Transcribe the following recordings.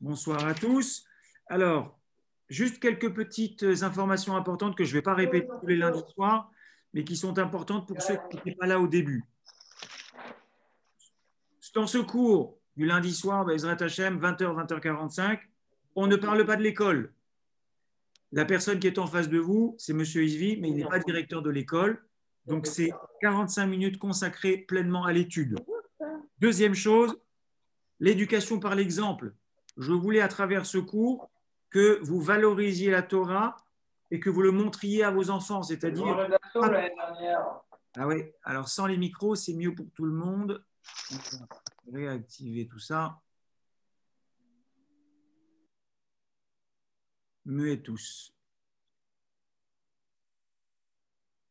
Bonsoir à tous. Alors, juste quelques petites informations importantes que je ne vais pas répéter tous les lundis soirs, mais qui sont importantes pour ceux qui n'étaient pas là au début. Dans ce cours du lundi soir, Bezrat Hashem, 20h, 20h45, on ne parle pas de l'école. La personne qui est en face de vous, c'est M. Isvi, mais il n'est pas directeur de l'école. Donc, c'est 45 minutes consacrées pleinement à l'étude. Deuxième chose, l'éducation par l'exemple. Je voulais, à travers ce cours, que vous valorisiez la Torah et que vous le montriez à vos enfants, c'est-à-dire… Ah oui, alors sans les micros, c'est mieux pour tout le monde. On va réactiver tout ça. Muet tous.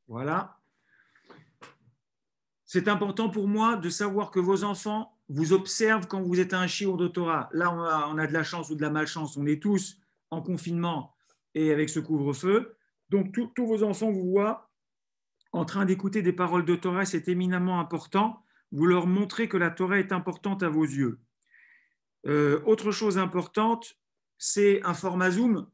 Voilà. C'est important pour moi de savoir que vos enfants vous observent quand vous êtes à un shiur de Torah. Là, on a de la chance ou de la malchance. On est tous en confinement et avec ce couvre-feu. Donc, tous vos enfants vous voient en train d'écouter des paroles de Torah. C'est éminemment important. Vous leur montrez que la Torah est importante à vos yeux. Autre chose importante, c'est un format Zoom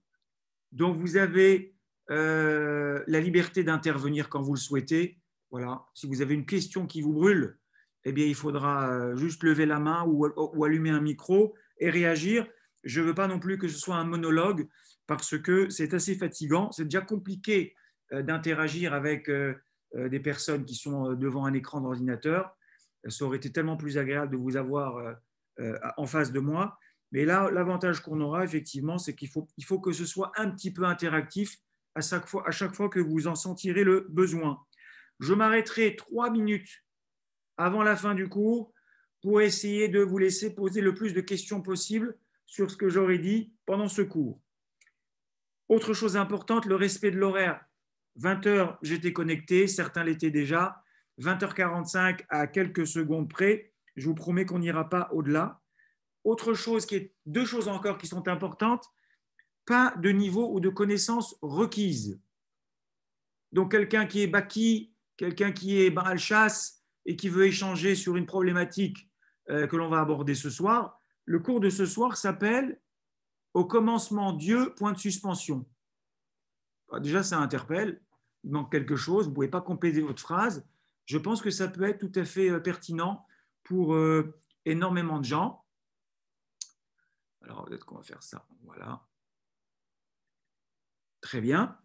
dont vous avez la liberté d'intervenir quand vous le souhaitez. Voilà. Si vous avez une question qui vous brûle, eh bien, il faudra juste lever la main ou allumer un micro et réagir. Je ne veux pas non plus que ce soit un monologue parce que c'est assez fatigant. C'est déjà compliqué d'interagir avec des personnes qui sont devant un écran d'ordinateur. Ça aurait été tellement plus agréable de vous avoir en face de moi. Mais là, l'avantage qu'on aura, effectivement, c'est qu'il faut que ce soit un petit peu interactif à chaque fois que vous en sentirez le besoin. Je m'arrêterai 3 minutes avant la fin du cours pour essayer de vous laisser poser le plus de questions possible sur ce que j'aurais dit pendant ce cours. Autre chose importante, le respect de l'horaire. 20h, j'étais connecté, certains l'étaient déjà. 20h45 à quelques secondes près, je vous promets qu'on n'ira pas au-delà. Autre chose, deux choses encore qui sont importantes, pas de niveau ou de connaissances requises. Donc, quelqu'un qui est baki, quelqu'un qui est Baal Chasse et qui veut échanger sur une problématique que l'on va aborder ce soir, le cours de ce soir s'appelle « Au commencement Dieu, point de suspension ». Déjà, ça interpelle, il manque quelque chose, vous ne pouvez pas compléter votre phrase. Je pense que ça peut être tout à fait pertinent pour énormément de gens. Alors, peut-être qu'on va faire ça. Voilà. Très bien.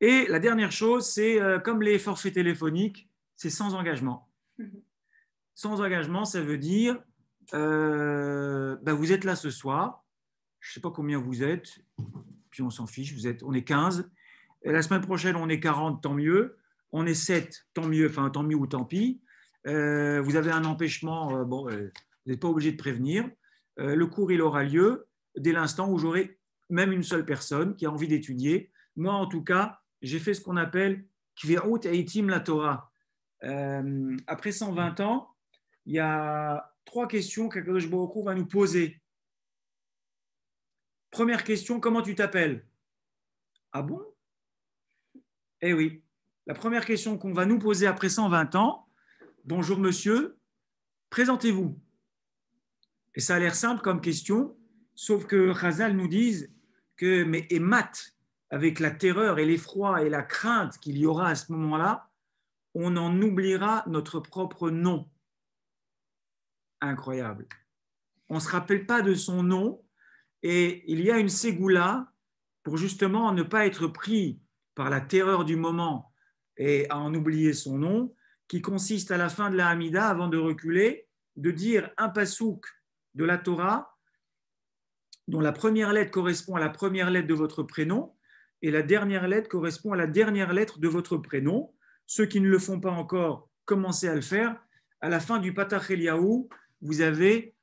Et la dernière chose, c'est comme les forfaits téléphoniques, c'est sans engagement. Sans engagement, ça veut dire vous êtes là ce soir, je ne sais pas combien vous êtes, puis on s'en fiche, on est 15. Et la semaine prochaine, on est 40, tant mieux. On est 7, tant mieux, enfin tant mieux ou tant pis. Vous avez un empêchement, vous n'êtes pas obligé de prévenir. Le cours, il aura lieu dès l'instant où j'aurai même une seule personne qui a envie d'étudier. Moi, en tout cas, j'ai fait ce qu'on appelle Kvirut Eitim la Torah. Après 120 ans, il y a 3 questions qu'Akadosh Baruch Hu va nous poser. Première question, comment tu t'appelles? Ah bon? Eh oui. La première question qu'on va nous poser après 120 ans, bonjour monsieur, présentez-vous. Et ça a l'air simple comme question, sauf que Chazal nous dise que, et mat, avec la terreur et l'effroi et la crainte qu'il y aura à ce moment-là, on en oubliera notre propre nom. Incroyable. On ne se rappelle pas de son nom et il y a une ségoula pour justement ne pas être pris par la terreur du moment et à en oublier son nom, qui consiste à la fin de la Hamida, avant de reculer, de dire un pasouk de la Torah dont la première lettre correspond à la première lettre de votre prénom et la dernière lettre correspond à la dernière lettre de votre prénom. Ceux qui ne le font pas encore, commencez à le faire. À la fin du Patach Eliyahu, vous avez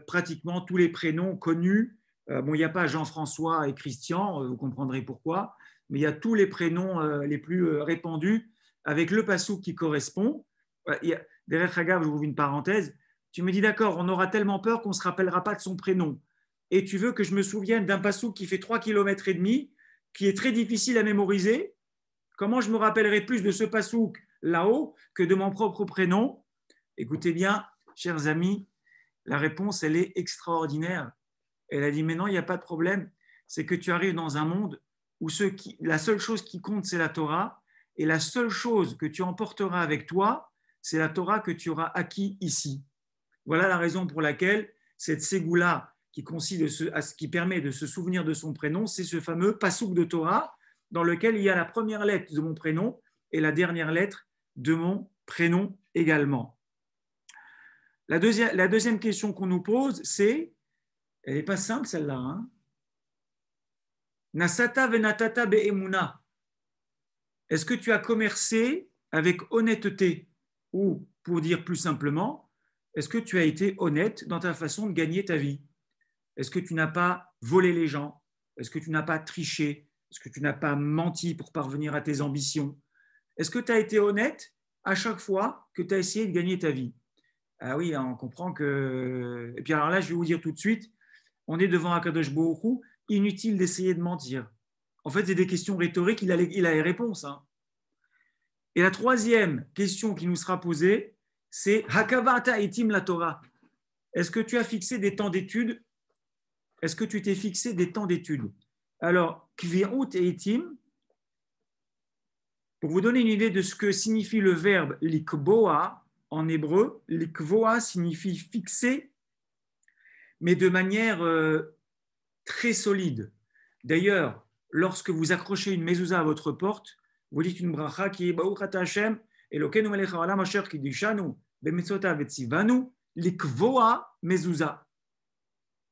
pratiquement tous les prénoms connus. Il n'y a pas Jean-François et Christian, vous comprendrez pourquoi, mais il y a tous les prénoms les plus répandus avec le pasouk qui correspond. Derrière Hagav, je vous ouvre une parenthèse. Tu me dis d'accord, on aura tellement peur qu'on ne se rappellera pas de son prénom. Et tu veux que je me souvienne d'un pasouk qui fait 3,5 km, qui est très difficile à mémoriser? Comment je me rappellerai plus de ce pasouk là-haut que de mon propre prénom? Écoutez bien, chers amis, La réponse, elle est extraordinaire. Elle a dit, mais non, il n'y a pas de problème. C'est que tu arrives dans un monde où la seule chose qui compte, c'est la Torah. Et la seule chose que tu emporteras avec toi, c'est la Torah que tu auras acquis ici. Voilà la raison pour laquelle cette ségoula qui permet de se souvenir de son prénom, c'est ce fameux pasouk de Torah dans lequel il y a la première lettre de mon prénom et la dernière lettre de mon prénom également. La deuxième question qu'on nous pose, c'est, elle n'est pas simple celle-là, hein? Nasata venatata be'emuna. Est-ce que tu as commercé avec honnêteté? Ou, pour dire plus simplement, est-ce que tu as été honnête dans ta façon de gagner ta vie? Est-ce que tu n'as pas volé les gens? Est-ce que tu n'as pas triché? Est-ce que tu n'as pas menti pour parvenir à tes ambitions? Est-ce que tu as été honnête à chaque fois que tu as essayé de gagner ta vie? Ah oui, on comprend que… Et puis alors là, je vais vous dire tout de suite, on est devant Akadosh Baruch Hu, inutile d'essayer de mentir. En fait, c'est des questions rhétoriques, il a les réponses. Hein. Et la troisième question qui nous sera posée, c'est Hakavata etim la Torah. Est-ce que tu as fixé des temps d'études? Est-ce que tu t'es fixé des temps d'études? Alors, kvi'ut et etim, pour vous donner une idée de ce que signifie le verbe likboa en hébreu, likvoa signifie fixer, mais de manière très solide. D'ailleurs, lorsque vous accrochez une mezouza à votre porte, vous dites une bracha qui est Baruch ata Hashem, Elokeinu melech haolam asher kiddushanu b'mitzvotav vetzivanu likvoa mezouza.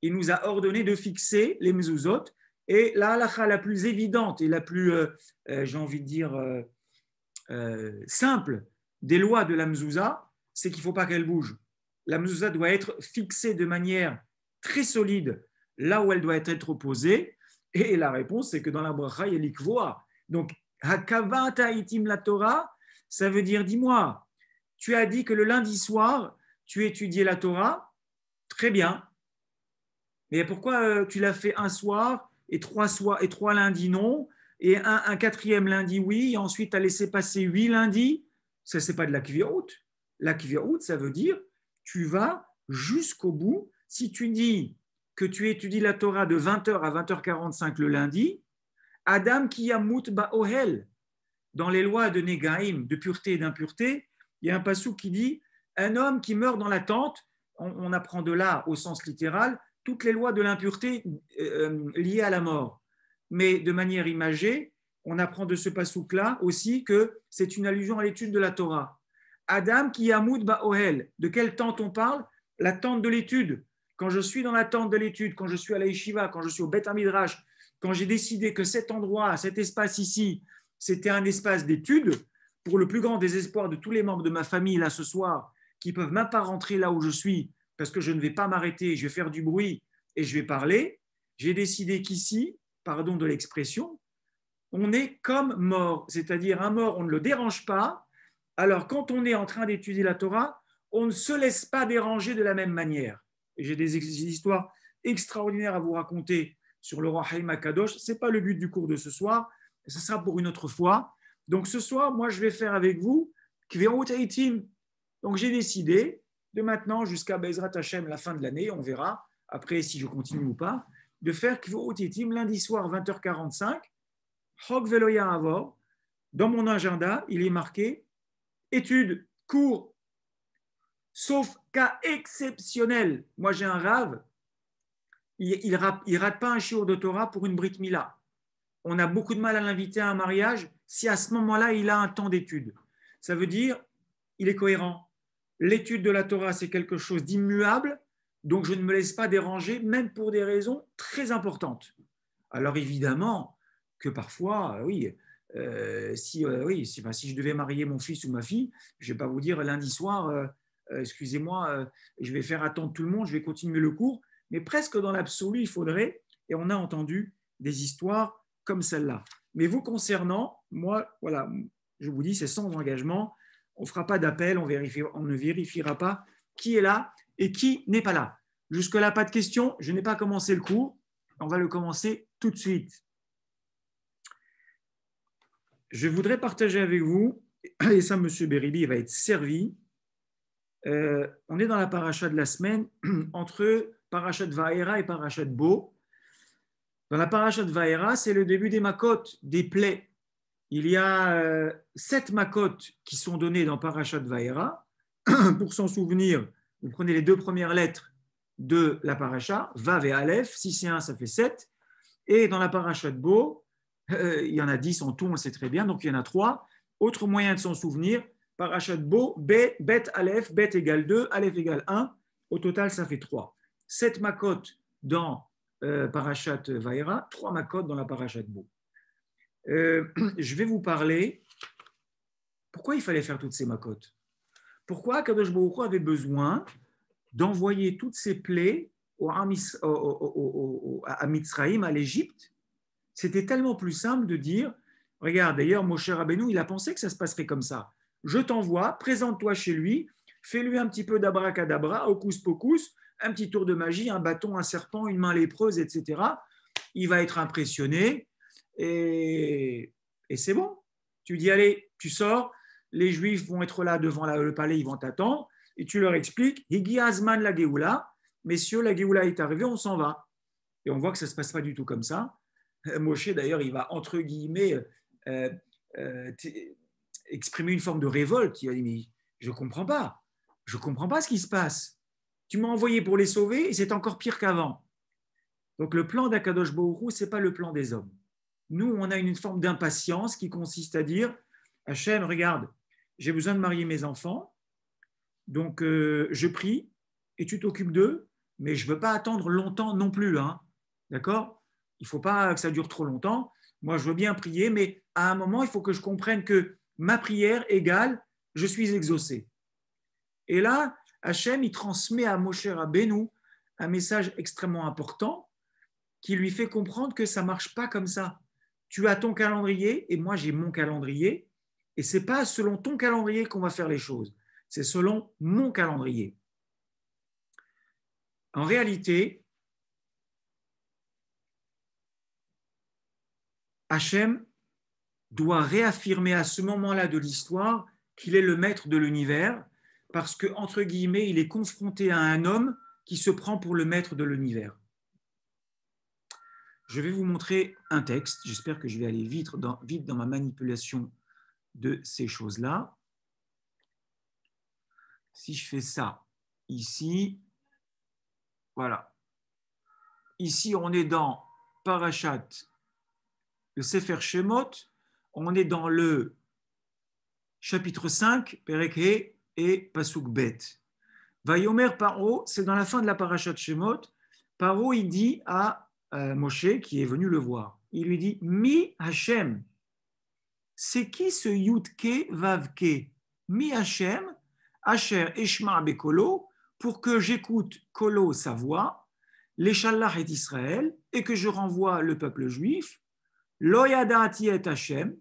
Il nous a ordonné de fixer les mezouzot, et la halacha la plus évidente et la plus, j'ai envie de dire, simple des lois de la mezouza, c'est qu'il ne faut pas qu'elle bouge. La mezouza doit être fixée de manière très solide là où elle doit être posée. Et la réponse, c'est que dans la bracha, il y a l'ikvoa. Donc, hakavata itim la Torah, ça veut dire, dis-moi, tu as dit que le lundi soir, tu étudiais la Torah, très bien. Mais pourquoi tu l'as fait un soir et trois lundis non, et un quatrième lundi oui, et ensuite tu as laissé passer 8 lundis? Ça, c'est pas de la kvirout. La kvirout, ça veut dire tu vas jusqu'au bout. Si tu dis que tu étudies la Torah de 20h à 20h45 le lundi, Adam ki yamut ba'ohel, dans les lois de Négaïm, de pureté et d'impureté, il y a un passage qui dit un homme qui meurt dans la tente, on apprend de là au sens littéral, toutes les lois de l'impureté liées à la mort. Mais de manière imagée, on apprend de ce passouk-là aussi que c'est une allusion à l'étude de la Torah. Adam ki yamut ba'ohel, de quelle tente on parle? La tente de l'étude. Quand je suis dans la tente de l'étude, quand je suis à la yeshiva, quand je suis au Beth Hamidrash, quand j'ai décidé que cet endroit, cet espace ici, c'était un espace d'étude, pour le plus grand désespoir de tous les membres de ma famille là ce soir, qui ne peuvent même pas rentrer là où je suis, parce que je ne vais pas m'arrêter, je vais faire du bruit et je vais parler, j'ai décidé qu'ici, pardon de l'expression, on est comme mort, c'est-à-dire un mort, on ne le dérange pas. Alors quand on est en train d'étudier la Torah, on ne se laisse pas déranger de la même manière. Et j'ai des histoires extraordinaires à vous raconter sur le roi Haïm Akadosh. Ce n'est pas le but du cours de ce soir, ce sera pour une autre fois. Donc ce soir, moi, je vais faire avec vous Kverut Eitim. Donc j'ai décidé de maintenant jusqu'à Bezrat Hashem, la fin de l'année, on verra après si je continue ou pas, de faire Kverut Eitim lundi soir 20h45. Chok Veloya Avor. Dans mon agenda, il est marqué études, cours, sauf cas exceptionnel. Moi, j'ai un rave, il rate pas un shiur de Torah pour une Brit Mila. On a beaucoup de mal à l'inviter à un mariage si à ce moment-là, il a un temps d'étude. Ça veut dire, il est cohérent. L'étude de la Torah, c'est quelque chose d'immuable, donc je ne me laisse pas déranger, même pour des raisons très importantes. Alors évidemment que parfois, oui, si je devais marier mon fils ou ma fille, je ne vais pas vous dire lundi soir, excusez-moi, je vais faire attendre tout le monde, je vais continuer le cours, mais presque dans l'absolu, il faudrait, et on a entendu des histoires comme celle-là. Mais vous concernant, moi, voilà, je vous dis, c'est sans engagement, on ne fera pas d'appel, on ne vérifiera pas qui est là et qui n'est pas là. Jusque-là, pas de questions, je n'ai pas commencé le cours, on va le commencer tout de suite. Je voudrais partager avec vous, et ça, M. Beribi va être servi, on est dans la paracha de la semaine entre parachat Vaera et parachat Bo. Dans la paracha de Vaera, c'est le début des makot, des plaies. Il y a 7 makot qui sont données dans parachat Vaera. Pour s'en souvenir, vous prenez les 2 premières lettres de la paracha, Vav et Aleph, si c'est 1, ça fait 7. Et dans la paracha de Bo, il y en a 10 en tout, on le sait très bien, donc il y en a 3. Autre moyen de s'en souvenir, parachat de Bo, Bet, Aleph, Bet égale 2, Aleph égale 1. Au total, ça fait 3. 7 makot dans parachat Vaera, 3 makot dans la parachat de Bo. Je vais vous parler pourquoi il fallait faire toutes ces makot. Pourquoi Kadosh Baruch Hu avait besoin d'envoyer toutes ces plaies à Mitzraïm, à l'Égypte? C'était tellement plus simple de dire, regarde, d'ailleurs, Moshe Rabbeinu, il a pensé que ça se passerait comme ça. Je t'envoie, présente-toi chez lui, fais-lui un petit peu d'abracadabra, hocus pocus, un petit tour de magie, un bâton, un serpent, une main lépreuse, etc. Il va être impressionné et c'est bon. Tu dis, allez, tu sors, les Juifs vont être là devant le palais, ils vont t'attendre, et tu leur expliques, Higi Azman la Géoula, messieurs, la Géoula est arrivée, on s'en va. Et on voit que ça ne se passe pas du tout comme ça. Moshe, d'ailleurs, il va, entre guillemets, exprimer une forme de révolte. Il va dire, mais je ne comprends pas. Je ne comprends pas ce qui se passe. Tu m'as envoyé pour les sauver et c'est encore pire qu'avant. Donc, le plan d'Akadosh Baruch Hu, ce n'est pas le plan des hommes. Nous, on a une forme d'impatience qui consiste à dire, Hachem, regarde, j'ai besoin de marier mes enfants, donc je prie et tu t'occupes d'eux, mais je ne veux pas attendre longtemps non plus. Hein. D'accord ? Il ne faut pas que ça dure trop longtemps. Moi, je veux bien prier, mais à un moment, il faut que je comprenne que ma prière égale, je suis exaucé. Et là, Hachem, il transmet à Moshe Rabbeinu un message extrêmement important qui lui fait comprendre que ça ne marche pas comme ça. Tu as ton calendrier et moi, j'ai mon calendrier. Et ce n'est pas selon ton calendrier qu'on va faire les choses. C'est selon mon calendrier. En réalité, Hachem doit réaffirmer à ce moment-là de l'histoire qu'il est le maître de l'univers parce que, entre guillemets, il est confronté à un homme qui se prend pour le maître de l'univers. Je vais vous montrer un texte. J'espère que je vais aller vite dans ma manipulation de ces choses-là. Si je fais ça ici, voilà. Ici, on est dans Parashat, le Sefer Shemot. On est dans le chapitre 5, Perek He et Pasuk Bet. Vayomer Paro, c'est dans la fin de la Parashat Shemot. Paro, il dit à Moshe, qui est venu le voir, il lui dit, Mi Hashem, c'est qui ce Yudke Vavke? Mi Hashem, Asher Eshma Bekolo, pour que j'écoute Kolo, sa voix, l'Eshallah et Israël, et que je renvoie le peuple juif. Lo yadati et Hashem,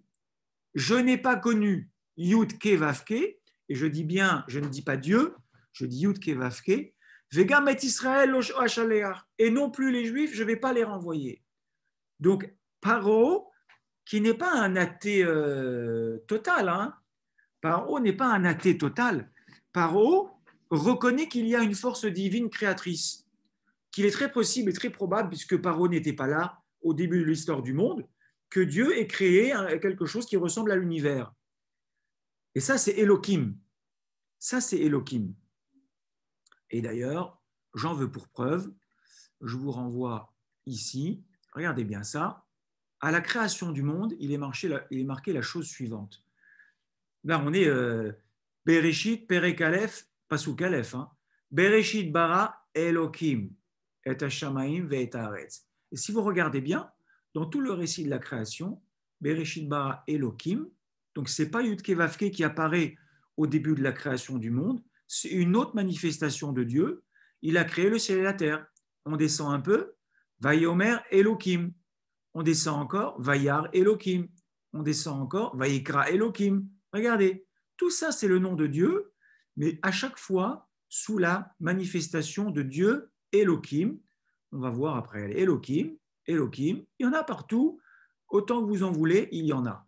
je n'ai pas connu Yudke Vavke, et je dis bien, je ne dis pas Dieu, je dis Yudke Vavke, Vegam et Israël et non plus les Juifs, je ne vais pas les renvoyer. Donc, Paro, qui n'est pas un athée total, hein. Paro n'est pas un athée total. Paro reconnaît qu'il y a une force divine créatrice, qu'il est très possible et très probable, puisque Paro n'était pas là au début de l'histoire du monde, que Dieu ait créé quelque chose qui ressemble à l'univers. Et ça, c'est Elohim. Ça, c'est Elohim. Et d'ailleurs, j'en veux pour preuve, je vous renvoie ici, regardez bien ça, à la création du monde, il est marqué la chose suivante. Là, on est Bereshit, Perek Aleph, Pasuk Aleph. Hein. Bereshit bara Elohim, et Hashamaim ve et Haaretz. Et si vous regardez bien, dans tout le récit de la création, Bereshit bara Elohim, donc ce n'est pas Yudke Vavke qui apparaît au début de la création du monde, c'est une autre manifestation de Dieu. Il a créé le ciel et la terre. On descend un peu, Vayomer Elohim. On descend encore, Vayar Elohim. On descend encore, Vayikra Elohim. Regardez, tout ça c'est le nom de Dieu, mais à chaque fois sous la manifestation de Dieu Elohim. On va voir après, Elohim, Elohim, il y en a partout, autant que vous en voulez, il y en a.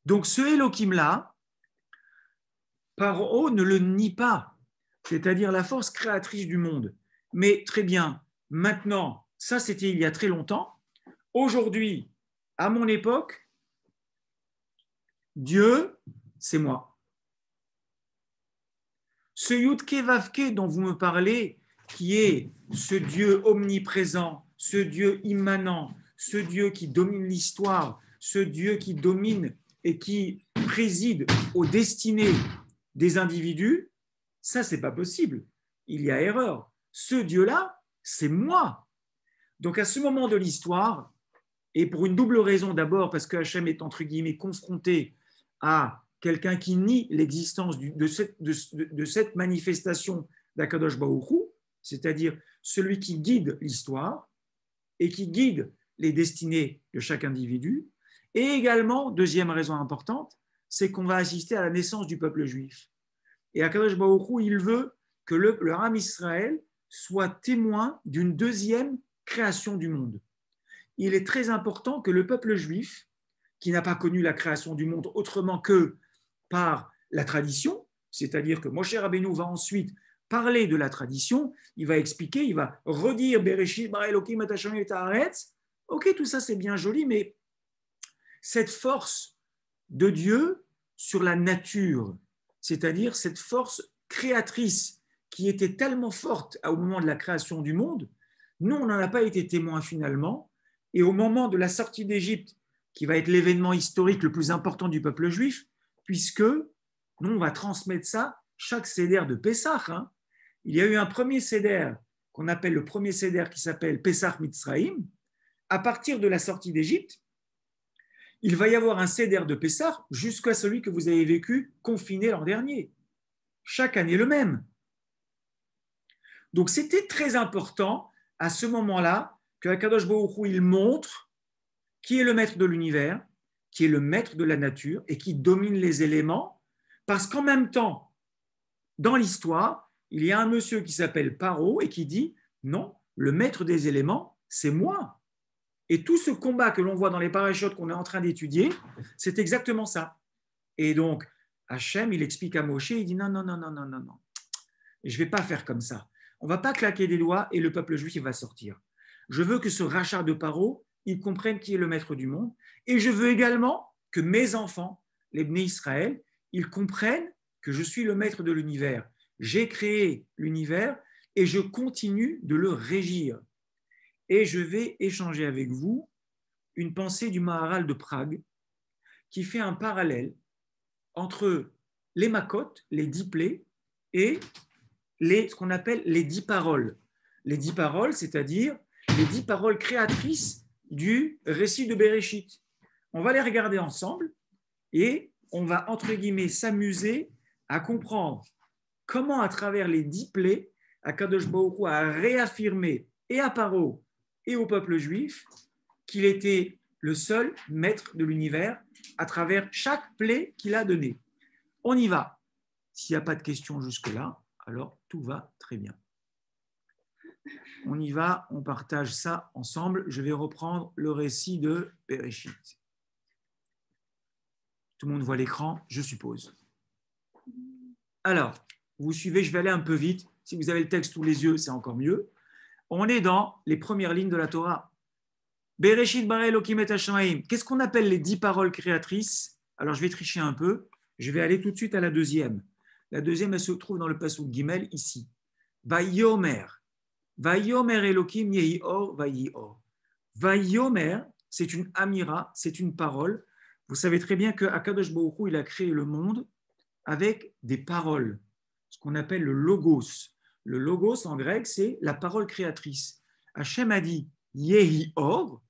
Donc ce Elohim-là, Paro ne le nie pas. c'est-à-dire la force créatrice du monde. Mais très bien, maintenant, ça c'était il y a très longtemps. Aujourd'hui, à mon époque, Dieu, c'est moi. Ce Yudke Vavke dont vous me parlez, qui est ce Dieu omniprésent, ce Dieu immanent, ce Dieu qui domine l'histoire, ce Dieu qui domine et qui préside aux destinées des individus, ça, c'est pas possible. Il y a erreur. Ce Dieu-là, c'est moi. Donc, à ce moment de l'histoire, et pour une double raison, d'abord parce que Hachem est entre guillemets confronté à quelqu'un qui nie l'existence de cette manifestation d'Akadosh Baruch Hu, c'est-à-dire celui qui guide l'histoire et qui guide les destinées de chaque individu. Et également, deuxième raison importante, c'est qu'on va assister à la naissance du peuple juif. Et Akadosh Baruch Hu, il veut que le Ham Israël soit témoin d'une deuxième création du monde. Il est très important que le peuple juif, qui n'a pas connu la création du monde autrement que par la tradition, c'est-à-dire que Moshe Rabbeinu va ensuite parler de la tradition, il va expliquer, il va redire Bereshit bara Elokim et Hashem et haaretz. Ok, tout ça c'est bien joli, mais cette force de Dieu sur la nature, c'est-à-dire cette force créatrice qui était tellement forte au moment de la création du monde, nous on n'en a pas été témoins finalement, et au moment de la sortie d'Égypte, qui va être l'événement historique le plus important du peuple juif, puisque nous, on va transmettre ça chaque séder de Pessah. Il y a eu un premier séder qu'on appelle le premier séder qui s'appelle Pessah Mitzraïm. À partir de la sortie d'Égypte, il va y avoir un séder de Pessah jusqu'à celui que vous avez vécu confiné l'an dernier. Chaque année le même. Donc c'était très important à ce moment-là que Akadosh Baruch Hu, il montre qui est le maître de l'univers, qui est le maître de la nature et qui domine les éléments, parce qu'en même temps, dans l'histoire, il y a un monsieur qui s'appelle Paro et qui dit non, le maître des éléments, c'est moi. Et tout ce combat que l'on voit dans les parachutes qu'on est en train d'étudier, c'est exactement ça. Et donc, Hachem, il explique à Moshe, il dit non, non, non, non, non, non, non. Je ne vais pas faire comme ça. On ne va pas claquer des doigts et le peuple juif il va sortir. Je veux que ce rachat de Paro, ils comprennent qui est le maître du monde. Et je veux également que mes enfants, les Bnei Israël, ils comprennent que je suis le maître de l'univers. J'ai créé l'univers et je continue de le régir. Et je vais échanger avec vous une pensée du Maharal de Prague qui fait un parallèle entre les Makot, les 10 plaies, et ce qu'on appelle les 10 paroles. Les 10 paroles, c'est-à-dire les 10 paroles créatrices du récit de Bereshit. On va les regarder ensemble et on va, entre guillemets, s'amuser à comprendre comment, à travers les 10 plaies, Akadosh Baruch Hu a réaffirmé et à Paro et au peuple juif qu'il était le seul maître de l'univers à travers chaque plaie qu'il a donnée. On y va. S'il n'y a pas de questions jusque-là, alors tout va très bien. On y va, on partage ça ensemble. Je vais reprendre le récit de Bereshit. Tout le monde voit l'écran, je suppose. Alors, vous suivez, je vais aller un peu vite. Si vous avez le texte sous les yeux, c'est encore mieux. On est dans les premières lignes de la Torah. Bereshit bara Elokim et Hashamayim. Qu'est-ce qu'on appelle les 10 paroles créatrices? Alors, je vais tricher un peu. Je vais aller tout de suite à la deuxième. La deuxième, elle se trouve dans le pasuk Gimel, ici. Vayomer. Vayomer Elokim yehi or vayi or. Vayomer, c'est une amira, c'est une parole. Vous savez très bien que Akadosh Baruch Hu, il a créé le monde avec des paroles, ce qu'on appelle le logos. Le logos en grec, c'est la parole créatrice. Hachem a dit yehi or,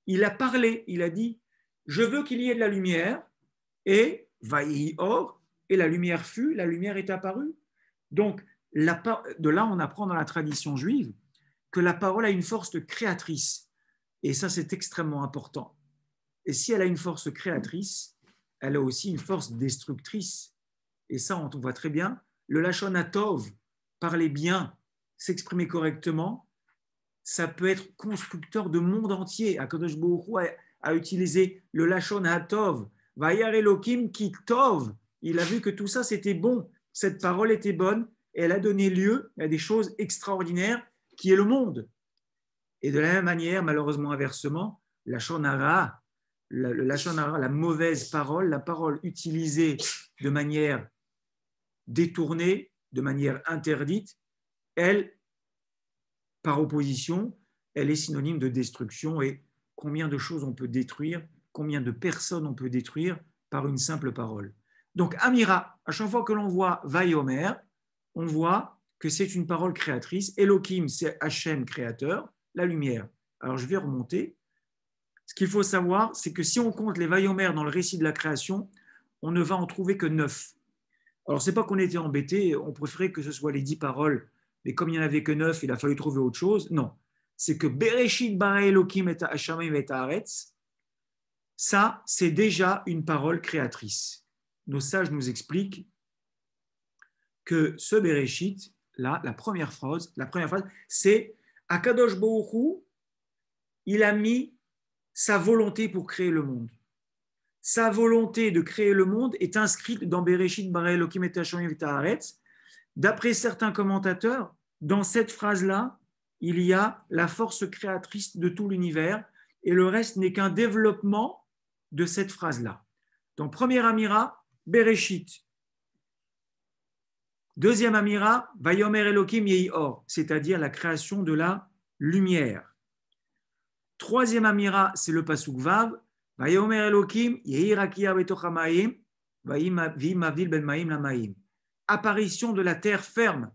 il a parlé, il a dit je veux qu'il y ait de la lumière et vayi or, et la lumière fut, la lumière est apparue. Donc, de là, on apprend dans la tradition juive que la parole a une force créatrice. Et ça, c'est extrêmement important. Et si elle a une force créatrice, elle a aussi une force destructrice. Et ça, on voit très bien. Le Lachon HaTov, parler bien, s'exprimer correctement, ça peut être constructeur de monde entier. Akadosh Baruch Hu a utilisé le Lachon HaTov. Vayar Elokim ki tov. Il a vu que tout ça, c'était bon. Cette parole était bonne. et elle a donné lieu à des choses extraordinaires qui est le monde. Et de la même manière, malheureusement inversement, la lachon hara, la mauvaise parole, la parole utilisée de manière détournée, de manière interdite, elle, par opposition, elle est synonyme de destruction. Et combien de choses on peut détruire, combien de personnes on peut détruire par une simple parole. Donc, Amira, à chaque fois que l'on voit Vayomer, on voit que c'est une parole créatrice. Elohim, c'est Hachem créateur, la lumière. Alors, je vais remonter. Ce qu'il faut savoir, c'est que si on compte les Vayomer dans le récit de la création, on ne va en trouver que 9. Alors, ce n'est pas qu'on était embêtés, on préférait que ce soit les 10 paroles, mais comme il n'y en avait que 9, il a fallu trouver autre chose. Non, c'est que Bereshit bara Elohim et Hashamim et Haaretz, ça, c'est déjà une parole créatrice. Nos sages nous expliquent que ce Bereshit, là, la première phrase, c'est Akadosh Baruch Hu, il a mis sa volonté pour créer le monde. Sa volonté de créer le monde est inscrite dans Bereshit bara Elohim et Hashamim et Haaretz. D'après certains commentateurs, dans cette phrase-là, il y a la force créatrice de tout l'univers et le reste n'est qu'un développement de cette phrase-là. Donc, première amira, Bereshit. Deuxième amira, Vayomer Elohim yehi or, c'est-à-dire la création de la lumière. Troisième amira, c'est le pasuk Vav, Vayomer Elohim yehi rakia betoch hamayim, v'imavdil ben maim lamaim. Apparition de la terre ferme.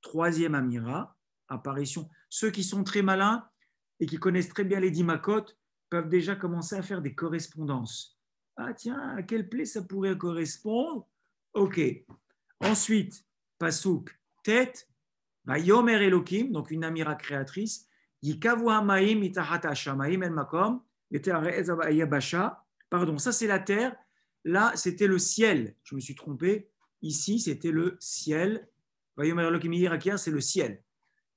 Troisième amira, apparition. Ceux qui sont très malins et qui connaissent très bien les 10 makot peuvent déjà commencer à faire des correspondances. Ah tiens, à quelle plaie ça pourrait correspondre? Ok. Ensuite, pasuk tête, Vayomer Elohim, donc une amira créatrice, Yikavu hamaim itahat hashamaim el makom, pardon, ça c'est la terre. Là, c'était le ciel. Je me suis trompé. Ici, c'était le ciel. Vayomer Elohim yirakia, c'est le ciel.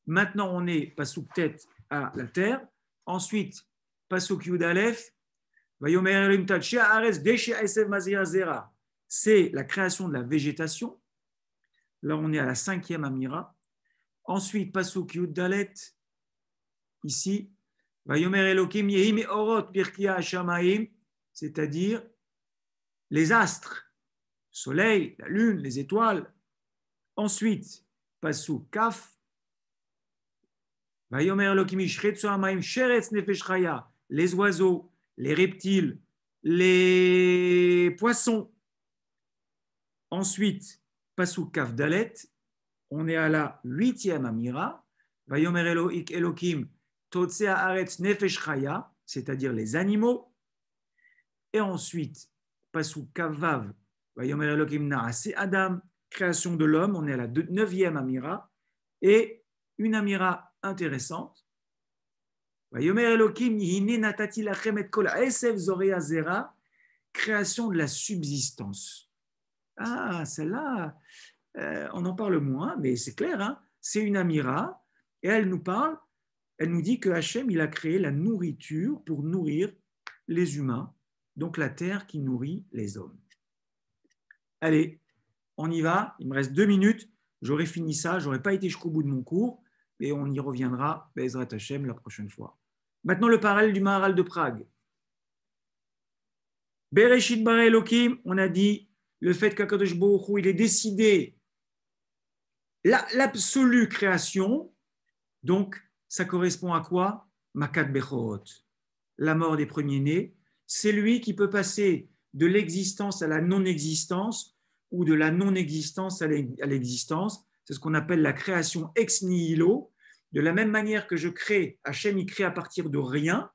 Maintenant, on est pasuk tête à la terre. Ensuite, pasuk yud aleph, Vayomer Elohim tachia ares deshe esev mazira zera. C'est la création de la végétation. Là, on est à la 5e amira. Ensuite, pasuk yud dalet, ici, Vayomer Elohim yehi me'orot birkia hashamayim, c'est-à-dire les astres, le soleil, la lune, les étoiles. Ensuite, pasuk kaf, Vayomer Elohim ishretzu hamayim sheretz nefesh chaya, les oiseaux, les reptiles, les poissons. Ensuite, pasuk kaf dalet, on est à la 8e amira, Vayomer Elohim totse haaretz nefesh chaya, c'est-à-dire les animaux. Et ensuite, pasuk kaf vav, Vayomer Elohim naase Adam, création de l'homme, on est à la 9e amira. Et une amira intéressante, Vayomer Elohim hine natati lachem et kol esev zorea zera, création de la subsistance. Ah, celle-là, on en parle moins, mais c'est clair, hein, c'est une amira, et elle nous parle, elle nous dit que Hachem, il a créé la nourriture pour nourrir les humains, donc la terre qui nourrit les hommes. Allez, on y va, il me reste 2 minutes, j'aurai fini ça, je n'aurai pas été jusqu'au bout de mon cours, et on y reviendra, Be'ezrat Hachem, la prochaine fois. Maintenant, le parallèle du Maharal de Prague. Bereshit bara Elohim, on a dit le fait qu'Akadosh Baruch Hu, il est décidé l'absolue création, donc ça correspond à quoi? Makat Bechorot, la mort des premiers-nés. C'est lui qui peut passer de l'existence à la non-existence ou de la non-existence à l'existence. C'est ce qu'on appelle la création ex nihilo. De la même manière que je crée, Hachem, il crée à partir de rien.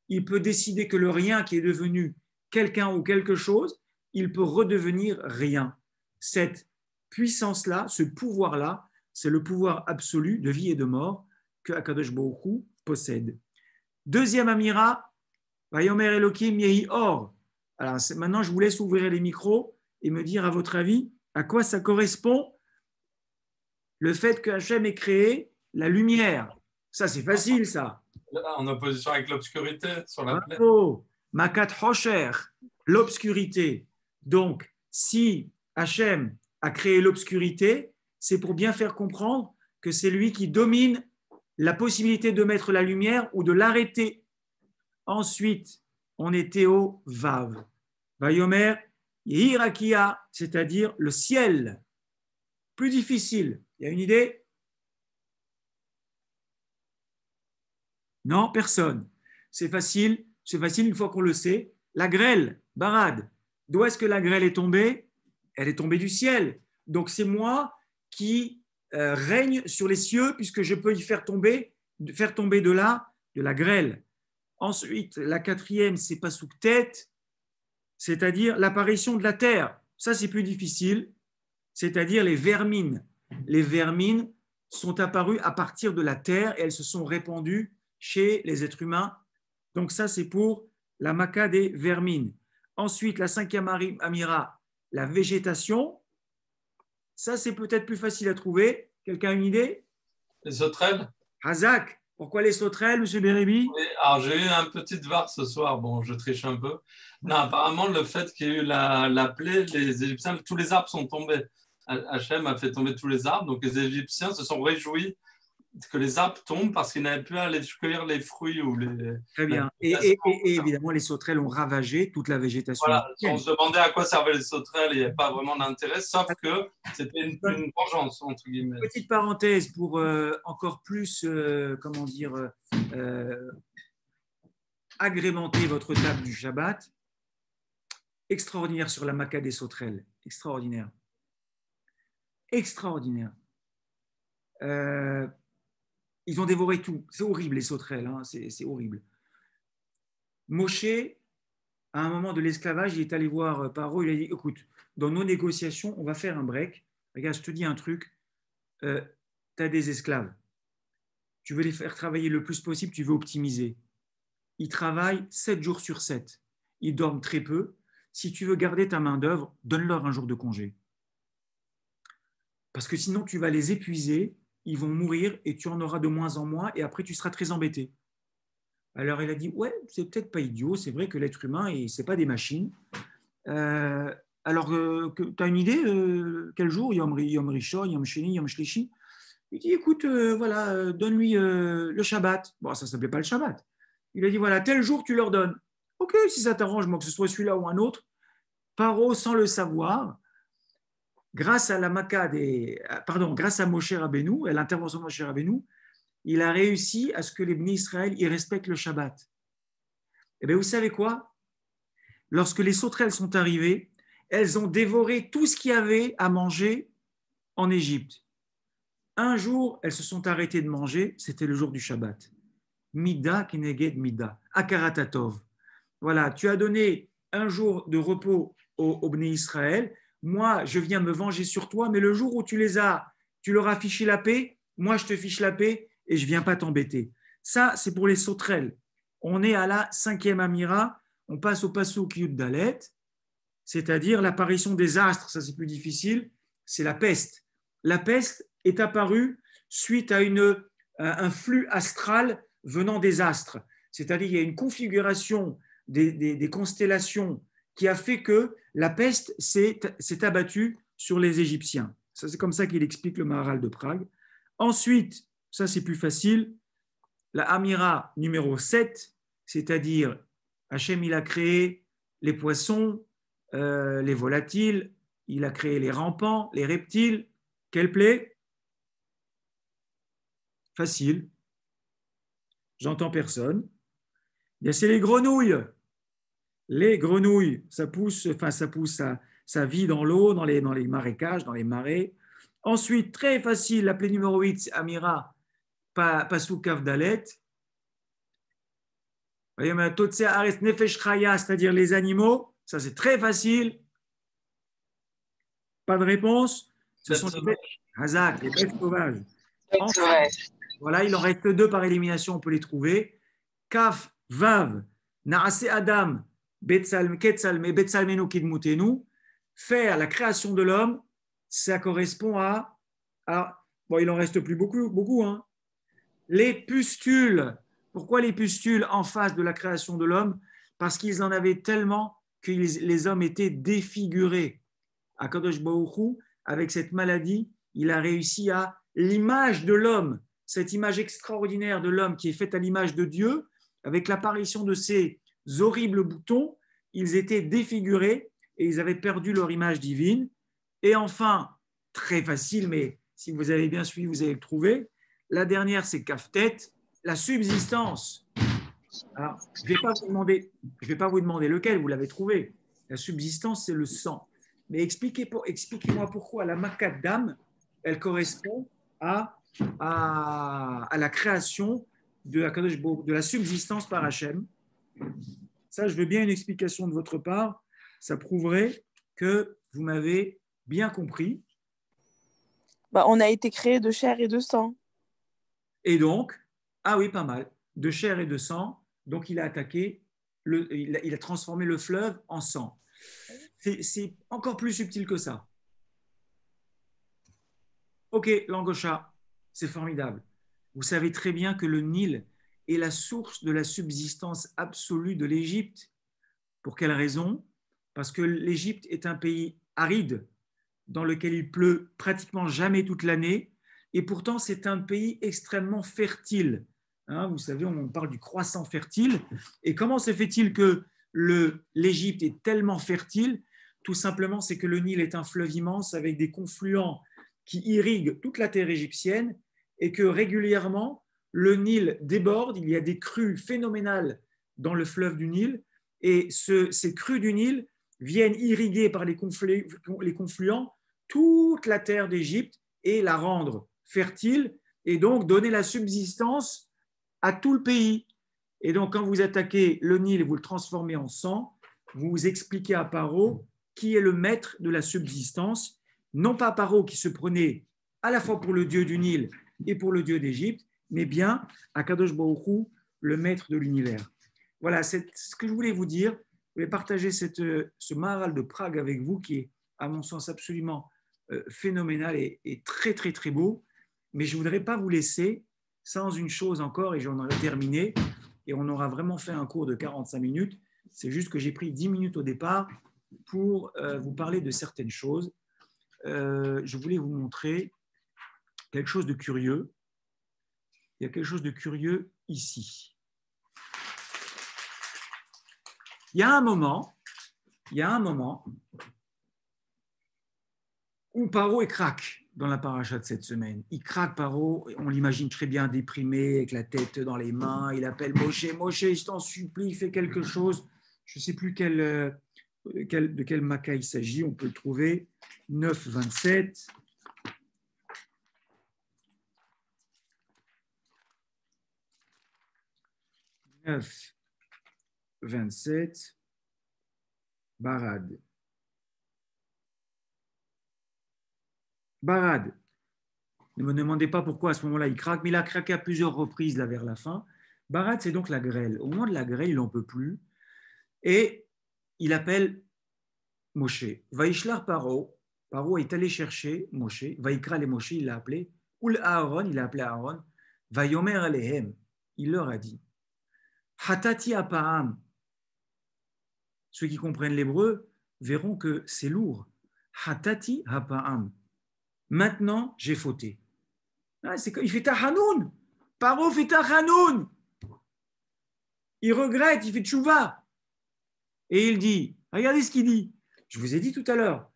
Il peut décider que le rien qui est devenu quelqu'un ou quelque chose, il peut redevenir rien. Cette puissance-là, ce pouvoir-là, c'est le pouvoir absolu de vie et de mort que Akadosh Baruch Hu possède. Deuxième amira, Vayomer Elohim yehi or. Alors maintenant, je vous laisse ouvrir les micros et me dire à votre avis à quoi ça correspond le fait que Hachem ait créé la lumière. Ça, c'est facile, ça. En opposition avec l'obscurité sur la planète. Bravo. Makat Hosher, l'obscurité. Donc, si Hachem a créé l'obscurité, c'est pour bien faire comprendre que c'est lui qui domine la possibilité de mettre la lumière ou de l'arrêter. Ensuite, on était au Vav. Vayomer, Hirakia, c'est-à-dire le ciel. Plus difficile. Il y a une idée? Non, personne. C'est facile une fois qu'on le sait. La grêle, Barad. D'où est-ce que la grêle est tombée? Elle est tombée du ciel. Donc c'est moi qui règne sur les cieux puisque je peux y faire tomber de là de la grêle. Ensuite, la quatrième, c'est Pasuk tête, c'est-à-dire l'apparition de la terre. Ça, c'est plus difficile, c'est-à-dire les vermines. Les vermines sont apparues à partir de la terre et elles se sont répandues chez les êtres humains. Donc ça, c'est pour la Maka des vermines. Ensuite, la cinquième Amira, la végétation. Ça, c'est peut-être plus facile à trouver. Quelqu'un a une idée? Les sauterelles? Hazak. Pourquoi les sauterelles, M. Bérébi? Oui, alors j'ai eu un petit var ce soir, bon, je triche un peu. Non, apparemment, le fait qu'il y ait eu la plaie, les Égyptiens, tous les arbres sont tombés. Hachem a fait tomber tous les arbres, donc les Égyptiens se sont réjouis que les arbres tombent parce qu'ils n'avaient plus à aller cueillir les fruits ou les. Très bien. Et évidemment, les sauterelles ont ravagé toute la végétation. Voilà, on se demandait à quoi servaient les sauterelles, il n'y avait pas vraiment d'intérêt, sauf que c'était une vengeance, entre guillemets. Petite parenthèse pour encore plus, agrémenter votre table du Shabbat. Extraordinaire sur la Maka des sauterelles. Extraordinaire. Extraordinaire. Ils ont dévoré tout. C'est horrible, les sauterelles. Hein. C'est horrible. Moshe, à un moment de l'esclavage, il est allé voir Paro. Il a dit, écoute, dans nos négociations, on va faire un break. Regarde, je te dis un truc. Tu as des esclaves. Tu veux les faire travailler le plus possible, tu veux optimiser. Ils travaillent 7 jours sur 7. Ils dorment très peu. Si tu veux garder ta main-d'œuvre, donne-leur un jour de congé. Parce que sinon, tu vas les épuiser, ils vont mourir et tu en auras de moins en moins et après, tu seras très embêté. Alors, il a dit, ouais, c'est peut-être pas idiot, c'est vrai que l'être humain, ce n'est pas des machines. Alors, tu as une idée quel jour? Yom Rishon, Yom Sheni, Yom Shlishi. Il dit, écoute, voilà, donne-lui le Shabbat. Bon, ça ne s'appelait pas le Shabbat. Il a dit, voilà, tel jour, tu leur donnes. Ok, si ça t'arrange, moi, que ce soit celui-là ou un autre. Paro, sans le savoir, grâce à grâce à Moshe Rabbeinu, à l'intervention de Moshe Rabbeinu, il a réussi à ce que les Bnei Israël y respectent le Shabbat. Et bien, vous savez quoi? Lorsque les sauterelles sont arrivées, elles ont dévoré tout ce qu'il y avait à manger en Égypte. Un jour, elles se sont arrêtées de manger, c'était le jour du Shabbat. Mida keneged mida, akaratatov. Voilà, tu as donné un jour de repos aux Bnei Israël. Moi, je viens me venger sur toi, mais le jour où tu leur as fiché la paix, moi, je te fiche la paix et je ne viens pas t'embêter. Ça, c'est pour les sauterelles. On est à la 5e Amira, on passe au Pasuk Yud Dalet, c'est-à-dire l'apparition des astres, ça c'est plus difficile, c'est la peste. La peste est apparue suite à un flux astral venant des astres. C'est-à-dire qu'il y a une configuration des constellations qui a fait que la peste s'est abattue sur les Égyptiens. Ça, c'est comme ça qu'il explique le Maharal de Prague. Ensuite, ça c'est plus facile, la Amira numéro 7, c'est-à-dire Hachem, il a créé les poissons, les volatiles, il a créé les rampants, les reptiles. Quelle plaît? Facile. J'entends personne. Bien, c'est les grenouilles. Les grenouilles, ça vit dans l'eau, dans les marécages, dans les marais. Ensuite, très facile, la plaie numéro 8, c'est Amira, Pasuk Kaf Dalet. C'est-à-dire les animaux, ça c'est très facile. Pas de réponse. Ce sont les bêtes Hazak, les bêtes sauvages. Voilà, il en reste 2 par élimination, on peut les trouver. Kaf, Vav, Naase Adam, Betsalmenu Kidmutenu. Faire la création de l'homme, ça correspond à bon, il en reste plus beaucoup. Hein. Les pustules. Pourquoi les pustules en face de la création de l'homme? Parce qu'ils en avaient tellement que les hommes étaient défigurés. À Kadosh Baruch Hu, avec cette maladie, il a réussi à l'image de l'homme, cette image extraordinaire de l'homme qui est faite à l'image de Dieu, avec l'apparition de ces horribles boutons, ils étaient défigurés et ils avaient perdu leur image divine. Et enfin, très facile, mais si vous avez bien suivi, vous allez le trouver. La dernière, c'est Kaftet, la subsistance. Alors, je ne vais pas vous demander lequel, vous l'avez trouvé. La subsistance, c'est le sang. Mais expliquez-moi pourquoi la makat d'âme, elle correspond à la création de la subsistance par Hachem. Ça, je veux bien une explication de votre part. Ça prouverait que vous m'avez bien compris. Bah, on a été créé de chair et de sang. Et donc, ah oui, pas mal, de chair et de sang. Donc, il a attaqué, il a transformé le fleuve en sang. C'est encore plus subtil que ça. Ok, Langosha, c'est formidable. Vous savez très bien que le Nil est la source de la subsistance absolue de l'Égypte. Pour quelle raison? Parce que l'Égypte est un pays aride, dans lequel il pleut pratiquement jamais toute l'année, et pourtant c'est un pays extrêmement fertile. Hein, vous savez, on parle du croissant fertile. Et comment se fait-il que l'Égypte est tellement fertile? Tout simplement, c'est que le Nil est un fleuve immense avec des confluents qui irriguent toute la terre égyptienne et que régulièrement, le Nil déborde. Il y a des crues phénoménales dans le fleuve du Nil et ces crues du Nil viennent irriguer par les confluents toute la terre d'Égypte et la rendre fertile et donc donner la subsistance à tout le pays. Et donc, quand vous attaquez le Nil et vous le transformez en sang, vous expliquez à Paro qui est le maître de la subsistance, non pas Paro qui se prenait à la fois pour le dieu du Nil et pour le dieu d'Égypte, mais bien Akadosh Baruch Hu, le maître de l'univers. Voilà, c'est ce que je voulais vous dire. Je voulais partager ce Maharal de Prague avec vous qui est, à mon sens, absolument phénoménal et très, très, très beau. Mais je ne voudrais pas vous laisser sans une chose encore, et j'en aurai terminé, et on aura vraiment fait un cours de 45 minutes. C'est juste que j'ai pris 10 minutes au départ pour vous parler de certaines choses. Je voulais vous montrer quelque chose de curieux. Il y a quelque chose de curieux ici. Il y a un moment où Paro craque dans la paracha de cette semaine. Il craque, Paro, on l'imagine très bien déprimé, avec la tête dans les mains. Il appelle Moshe, je t'en supplie, fais quelque chose. Je ne sais plus de quel maca il s'agit, on peut le trouver. 9, 27. « 9, 27, Barad. Barad. Ne me demandez pas pourquoi à ce moment-là il craque, mais il a craqué à plusieurs reprises là vers la fin. Barad, c'est donc la grêle. Au moment de la grêle, il n'en peut plus. Et il appelle Moshe. Vaishlar Paro. Paro est allé chercher Moshe. Vaikra les Moshe, il l'a appelé. Ul Aaron, il a appelé Aaron. Vayomer Alehem. Il leur a dit Hatati Apaham. Ceux qui comprennent l'hébreu verront que c'est lourd. Hatati Apaham. Maintenant, j'ai fauté. Ah, il fait Tahanoun. Paro fait Tahanoun. Il regrette, il fait tchouva. Et il dit, regardez ce qu'il dit. Je vous ai dit tout à l'heure,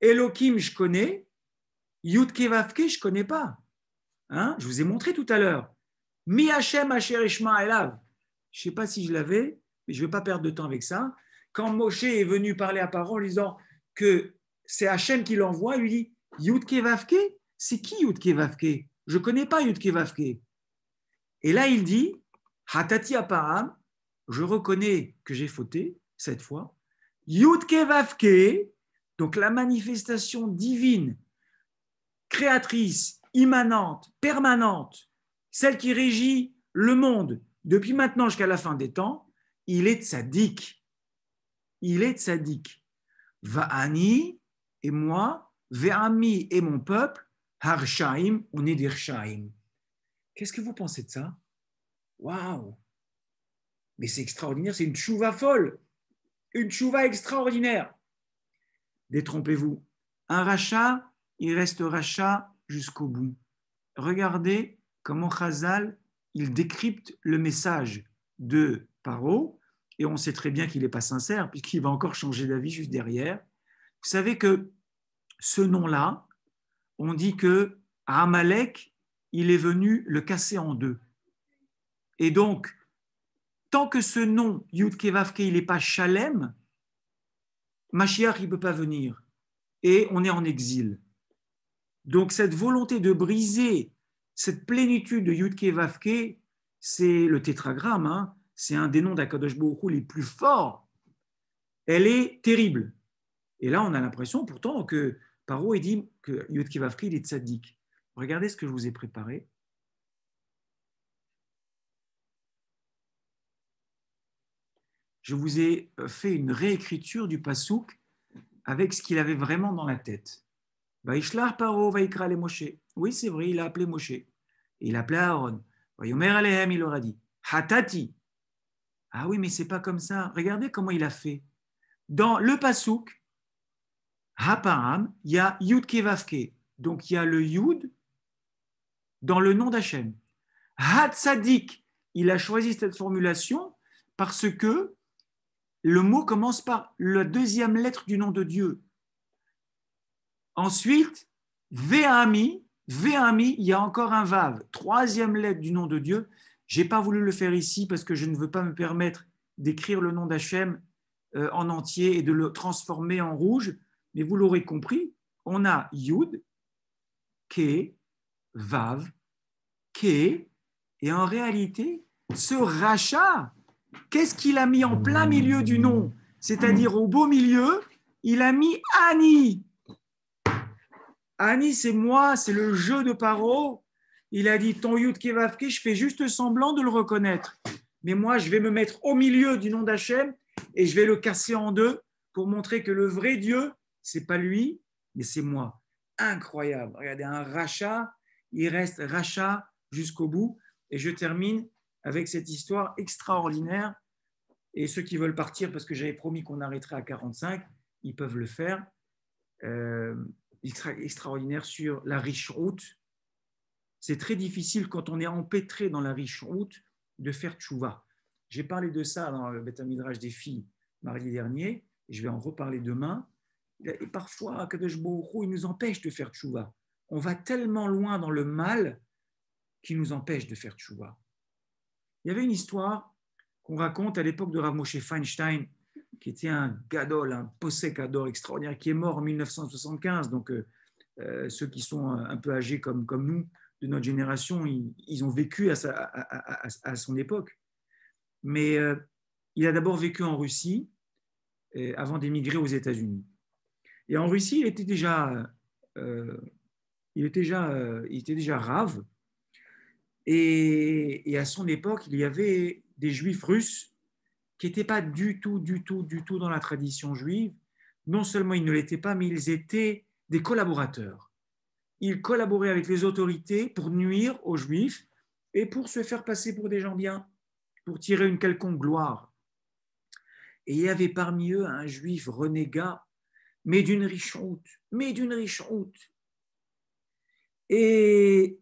Elohim, je connais. Yudke Vavke, je ne connais pas. Hein? Je vous ai montré tout à l'heure. Mi Hashem Asher Eshma Elav. Je ne sais pas si je l'avais, mais je ne vais pas perdre de temps avec ça. Quand Moshe est venu parler à Paro en lui disant que c'est Hashem qui l'envoie, il lui dit Yudke Vavke, c'est qui Yudke Vavke? Je ne connais pas Yudke Vavke. Et là, il dit Hatati Aparam, je reconnais que j'ai fauté cette fois. Yudke Vavke, donc la manifestation divine, créatrice, immanente, permanente, celle qui régit le monde depuis maintenant jusqu'à la fin des temps, il est tzaddik. Il est tzaddik. Va'ani et moi, Ve'ami et mon peuple, Harshaim, on est des Harshaim. Qu'est-ce que vous pensez de ça? Waouh! Mais c'est extraordinaire, c'est une tchouva folle, une tchouva extraordinaire. Détrompez-vous. Un rachat, il reste rachat jusqu'au bout. Regardez comment Chazal, il décrypte le message de Paro, et on sait très bien qu'il n'est pas sincère, puisqu'il va encore changer d'avis juste derrière. Vous savez que ce nom-là, on dit que Amalek, il est venu le casser en deux. Et donc, tant que ce nom, Yud-Kevavke, il n'est pas Shalem, Mashiach, il ne peut pas venir. Et on est en exil. Donc, cette volonté de briser cette plénitude de Yud-Kevavke, c'est le tétragramme, hein, c'est un des noms d'Akadosh Baruch Hu les plus forts. Elle est terrible. Et là, on a l'impression pourtant que Paro il dit que Yud-Kevavke, il est tzaddik. Regardez ce que je vous ai préparé. Je vous ai fait une réécriture du pasouk avec ce qu'il avait vraiment dans la tête. Vaishlar Paro vaikra les Moshe. Oui, c'est vrai, il a appelé Moshe. Il a appelé Aaron. Vayomer alehem, il leur a dit Hatati. Ah oui, mais c'est pas comme ça. Regardez comment il a fait. Dans le pasouk, Haparam, il y a Yud Kevavke. Donc il y a le Yud dans le nom d'Hachem. Hatzadik, il a choisi cette formulation parce que le mot commence par la deuxième lettre du nom de Dieu. Ensuite, Ve'ami, il y a encore un Vav, troisième lettre du nom de Dieu. Je n'ai pas voulu le faire ici parce que je ne veux pas me permettre d'écrire le nom d'Hachem en entier et de le transformer en rouge, mais vous l'aurez compris, on a Yud, Ke, Vav, Ke, et en réalité, ce rachat, qu'est-ce qu'il a mis en plein milieu du nom? C'est-à-dire au beau milieu, il a mis Ani. Ani, c'est moi, c'est le jeu de Paro. Il a dit, ton Yud Kevavke, je fais juste semblant de le reconnaître. Mais moi, je vais me mettre au milieu du nom d'Hachem et je vais le casser en deux pour montrer que le vrai Dieu, c'est pas lui, mais c'est moi. Incroyable. Regardez, un rachat, il reste rachat jusqu'au bout. Et je termine avec cette histoire extraordinaire. Et ceux qui veulent partir, parce que j'avais promis qu'on arrêterait à 45, ils peuvent le faire. Extraordinaire sur la riche route. C'est très difficile quand on est empêtré dans la riche route de faire tchouva. J'ai parlé de ça dans le Beth Midrash des filles mardi dernier, et je vais en reparler demain. Et parfois, Kadosh Baruch Hu, il nous empêche de faire tchouva. On va tellement loin dans le mal qu'il nous empêche de faire tchouva. Il y avait une histoire qu'on raconte à l'époque de Rav Moshe Feinstein, qui était un gadol, un possèque ador extraordinaire, qui est mort en 1975. Donc, ceux qui sont un peu âgés comme nous, de notre génération, ils ont vécu à son époque. Mais il a d'abord vécu en Russie avant d'émigrer aux États-Unis. Et en Russie, il était déjà rave. Et à son époque, il y avait des juifs russes qui n'étaient pas du tout dans la tradition juive. Non seulement ils ne l'étaient pas, mais ils étaient des collaborateurs. Ils collaboraient avec les autorités pour nuire aux juifs et pour se faire passer pour des gens bien, pour tirer une quelconque gloire. Et il y avait parmi eux un juif renégat, mais d'une riche honte. Et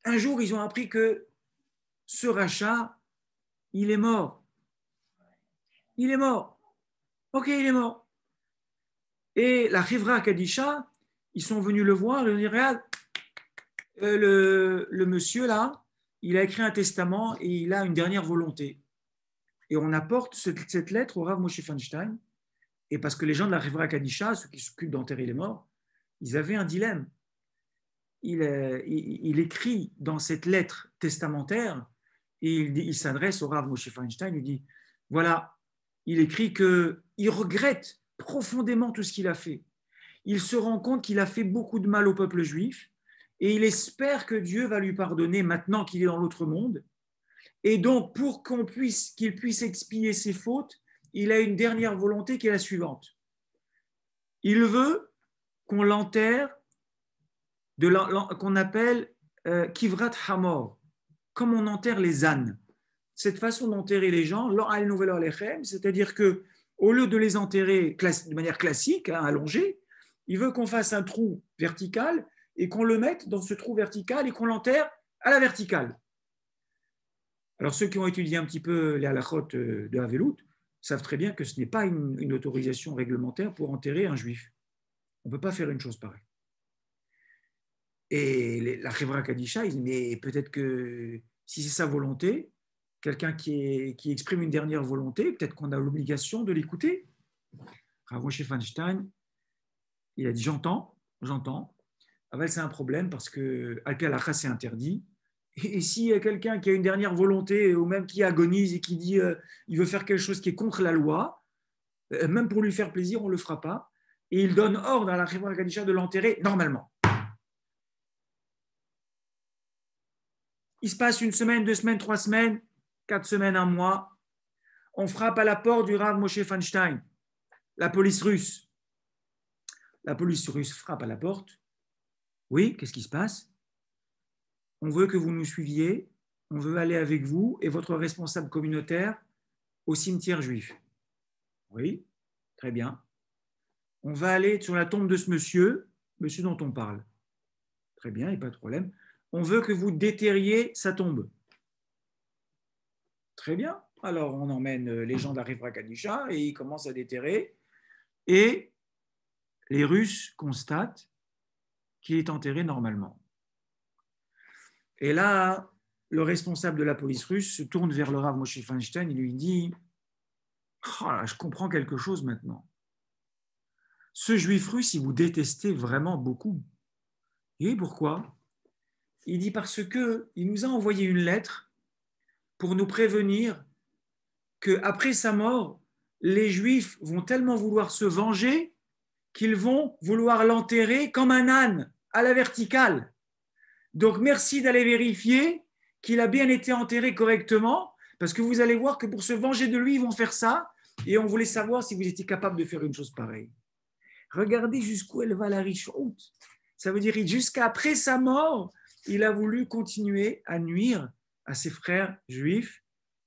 un jour, ils ont appris que ce rachat, il est mort. Il est mort. Ok, il est mort. Et la Chevra Kadisha, ils sont venus le voir et ils ont dit, regarde, le monsieur là, il a écrit un testament et il a une dernière volonté. Et on apporte cette lettre au Rav Moshe Feinstein, et parce que les gens de la Chevra Kadisha, ceux qui s'occupent d'enterrer les morts, ils avaient un dilemme. Il écrit dans cette lettre testamentaire, et il s'adresse au Rav Moshe Feinstein, il lui dit, voilà, il écrit qu'il regrette profondément tout ce qu'il a fait. Il se rend compte qu'il a fait beaucoup de mal au peuple juif, et il espère que Dieu va lui pardonner maintenant qu'il est dans l'autre monde. Et donc, pour qu'il puisse expier ses fautes, il a une dernière volonté qui est la suivante. Il veut qu'on l'enterre, qu'on appelle Kivrat Hamor, comme on enterre les ânes. Cette façon d'enterrer les gens, c'est-à-dire qu'au lieu de les enterrer de manière classique, allongée, il veut qu'on fasse un trou vertical et qu'on le mette dans ce trou vertical et qu'on l'enterre à la verticale. Alors, ceux qui ont étudié un petit peu les halakhot de Havelout savent très bien que ce n'est pas une autorisation réglementaire pour enterrer un juif. On ne peut pas faire une chose pareille. Et la Chevra Kadisha, ils disent, mais peut-être que si c'est sa volonté, quelqu'un qui exprime une dernière volonté, peut-être qu'on a l'obligation de l'écouter. Rav Moshe Feinstein, il a dit, j'entends. Aval, c'est un problème parce que Al-Pi al-Akha, c'est interdit. Et s'il y a quelqu'un qui a une dernière volonté, ou même qui agonise et qui dit il veut faire quelque chose qui est contre la loi, même pour lui faire plaisir, on ne le fera pas. Et il donne ordre à la Chevra Kadisha de l'enterrer normalement. Il se passe 1 semaine, 2 semaines, 3 semaines, 4 semaines, 1 mois. On frappe à la porte du Rav Moshe Feinstein, la police russe. La police russe frappe à la porte. Oui, qu'est-ce qui se passe? On veut que vous nous suiviez, on veut aller avec vous et votre responsable communautaire au cimetière juif. Oui, très bien. On va aller sur la tombe de ce monsieur dont on parle. Très bien, il n'y a pas de problème. On veut que vous déterriez sa tombe. Très bien. Alors, on emmène les gens de la Chevra Kadisha et ils commencent à déterrer. Et les Russes constatent qu'il est enterré normalement. Et là, le responsable de la police russe se tourne vers le Rav Moshe Feinstein et lui dit oh là, je comprends quelque chose maintenant. Ce juif russe, il vous détestait vraiment beaucoup. Et pourquoi? Il dit parce qu'il nous a envoyé une lettre pour nous prévenir qu'après sa mort, les Juifs vont tellement vouloir se venger qu'ils vont vouloir l'enterrer comme un âne à la verticale. Donc, merci d'aller vérifier qu'il a bien été enterré correctement, parce que vous allez voir que pour se venger de lui, ils vont faire ça, et on voulait savoir si vous étiez capable de faire une chose pareille. Regardez jusqu'où elle va la riche honte. Ça veut dire jusqu'après sa mort, il a voulu continuer à nuire à ses frères juifs,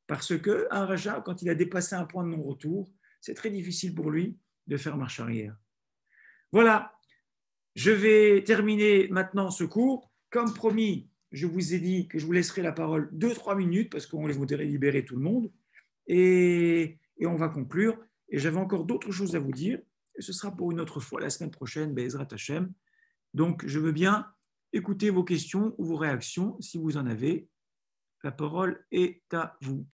parce qu'un raja, quand il a dépassé un point de non-retour, c'est très difficile pour lui de faire marche arrière. Voilà, je vais terminer maintenant ce cours. Comme promis, je vous ai dit que je vous laisserai la parole 2-3 minutes parce qu'on voudrait libérer tout le monde et on va conclure. Et j'avais encore d'autres choses à vous dire et ce sera pour une autre fois, la semaine prochaine, Be'ezrat Hashem. Donc, je veux bien écouter vos questions ou vos réactions si vous en avez. La parole est à vous.